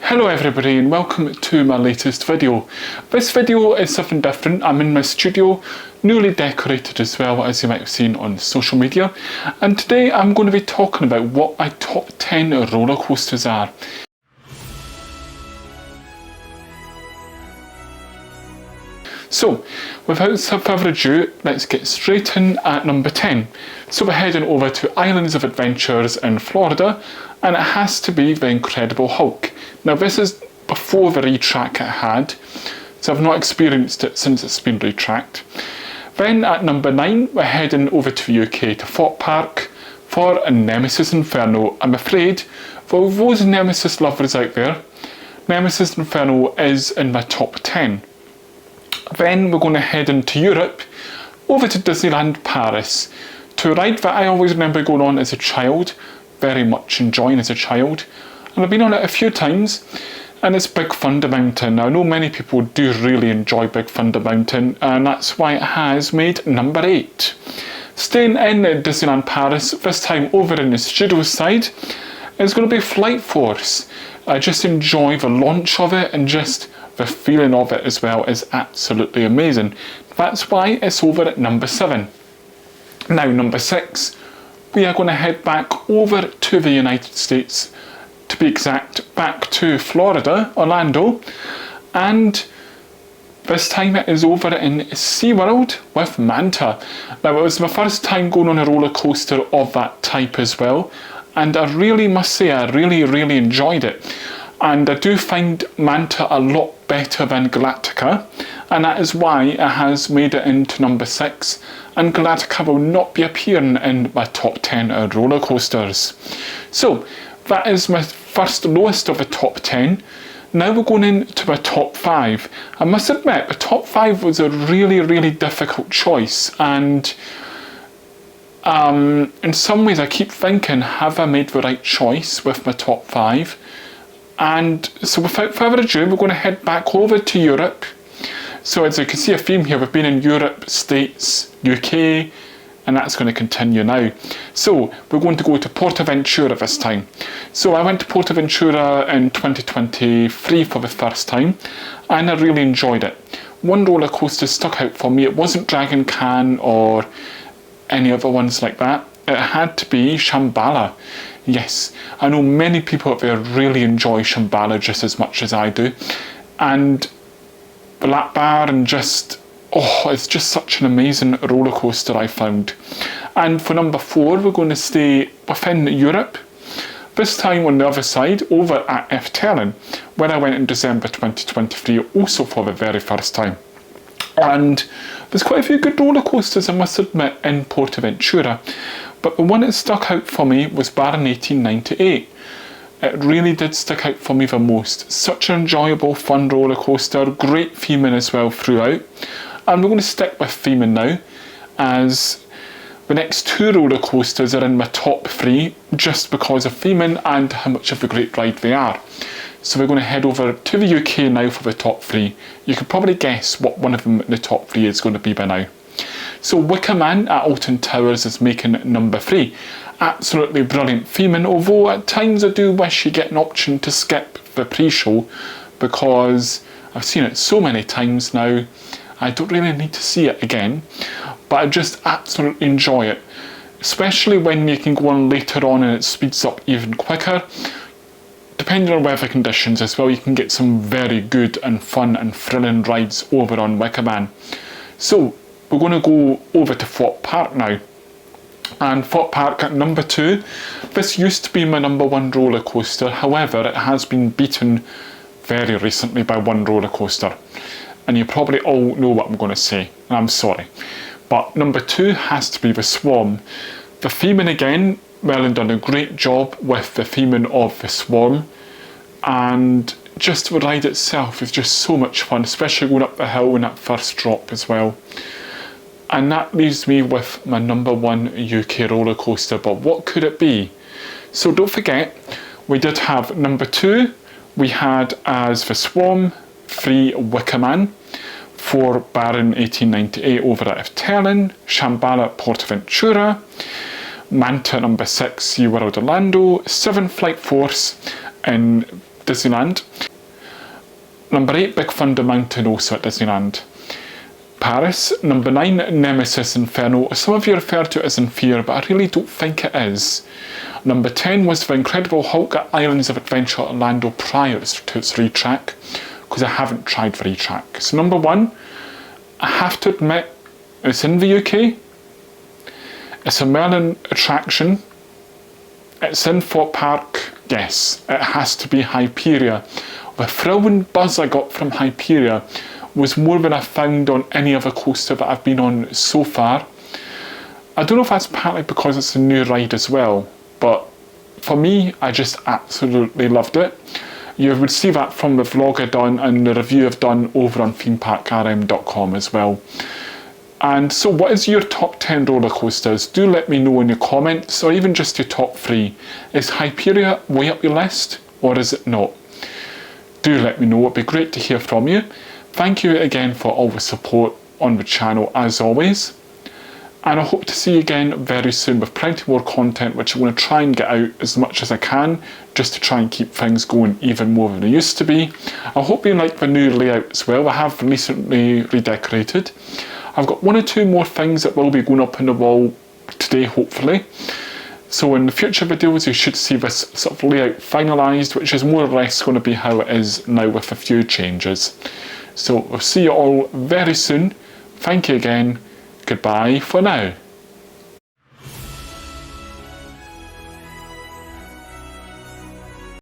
Hello everybody and welcome to my latest video. This video is something different. I'm in my studio, newly decorated as well, as you might have seen on social media, and today I'm going to be talking about what my top 10 roller coasters are. So, without further ado, let's get straight in at number 10. So we're heading over to Islands of Adventures in Florida, and it has to be the Incredible Hulk. Now this is before the retrack it had, so I've not experienced it since it's been retracked. Then at number 9, we're heading over to the UK to Thorpe Park for a Nemesis Inferno. I'm afraid, for those Nemesis lovers out there, Nemesis Inferno is in my top 10. Then we're going to head into Europe, over to Disneyland Paris, to a ride that I always remember going on as a child, very much enjoying as a child, and I've been on it a few times, and it's Big Thunder Mountain. Now, I know many people do really enjoy Big Thunder Mountain, and that's why it has made number 8. Staying in Disneyland Paris, this time over in the studio side, is going to be Flight Force. I just enjoy the launch of it, and just the feeling of it as well is absolutely amazing. That's why it's over at number 7. Now, number 6, we are going to head back over to the United States, to be exact, back to Florida, Orlando, and this time it is over in SeaWorld with Manta. Now, it was my first time going on a roller coaster of that type as well, and I really must say I really enjoyed it. And I do find Manta a lot better than Galactica, and that is why it has made it into number 6, and Galactica will not be appearing in my top 10 roller coasters. So that is my first lowest of the top 10. Now we're going into my top 5. I must admit, the top 5 was a really difficult choice, and in some ways I keep thinking, have I made the right choice with my top 5? And so without further ado, we're going to head back over to Europe. So as you can see a theme here, we've been in Europe, States, UK, and that's going to continue now. So we're going to go to Portaventura this time. So I went to Portaventura in 2023 for the first time, and I really enjoyed it. One roller coaster stuck out for me. It wasn't Dragon Khan or any other ones like that. It had to be Shambhala. Yes, I know many people out there really enjoy Shambhala just as much as I do. And Black Bar, and just, it's just such an amazing roller coaster I found. And for number 4, we're going to stay within Europe. This time on the other side, over at Efteling, where I went in December 2023, also for the very first time. And there's quite a few good roller coasters, I must admit, in Portaventura. But the one that stuck out for me was Baron 1898. It really did stick out for me the most. Such an enjoyable, fun roller coaster, great theming as well throughout. And we're going to stick with theming now, as the next 2 roller coasters are in my top 3, just because of theming and how much of a great ride they are. So we're going to head over to the UK now for the top 3. You can probably guess what one of them in the top 3 is going to be by now. So Wicker Man at Alton Towers is making number 3. Absolutely brilliant theming, although at times I do wish you get an option to skip the pre-show, because I've seen it so many times now, I don't really need to see it again, but I just absolutely enjoy it, especially when you can go on later on and it speeds up even quicker. Depending on weather conditions as well, you can get some very good and fun and thrilling rides over on Wicker Man. So we're going to go over to Thorpe Park now. And Thorpe Park at number 2. This used to be my number 1 roller coaster, however it has been beaten very recently by one roller coaster. And you probably all know what I'm going to say, and I'm sorry. But number 2 has to be the Swarm. The theming again, Welland done a great job with the theming of the Swarm, and just the ride itself is just so much fun, especially going up the hill in that first drop as well. And that leaves me with my number 1 UK roller coaster, but what could it be? So don't forget, we did have number 2, we had as the Swarm, 3 Wicker Man, 4 Baron 1898 over at Efteling, Shambhala at Portaventura, Manta number 6 SeaWorld Orlando, 7 Flight Force in Disneyland. Number 8, Big Thunder Mountain, also at Disneyland Paris. Number 9, Nemesis Inferno. Some of you refer to it as Infear, but I really don't think it is. Number 10 was The Incredible Hulk at Islands of Adventure Orlando prior to its retrack, because I haven't tried the retrack. So number 1, I have to admit, it's in the UK. It's a Merlin attraction. It's in Thorpe Park. Yes, it has to be Hyperia. The thrill and buzz I got from Hyperia was more than I found on any other coaster that I've been on so far. I don't know if that's partly because it's a new ride as well, but for me, I just absolutely loved it. You would see that from the vlog I've done and the review I've done over on themeparkrm.com as well. And so what is your top 10 roller coasters? Do let me know in your comments, or even just your top 3. Is Hyperia way up your list, or is it not? Do let me know, it'd be great to hear from you. Thank you again for all the support on the channel as always. And I hope to see you again very soon with plenty more content, which I'm going to try and get out as much as I can, just to try and keep things going even more than they used to be. I hope you like the new layout as well. I have recently redecorated. I've got 1 or 2 more things that will be going up on the wall today, hopefully. So in the future videos, you should see this sort of layout finalised, which is more or less going to be how it is now with a few changes. So we'll see you all very soon. Thank you again. Goodbye for now.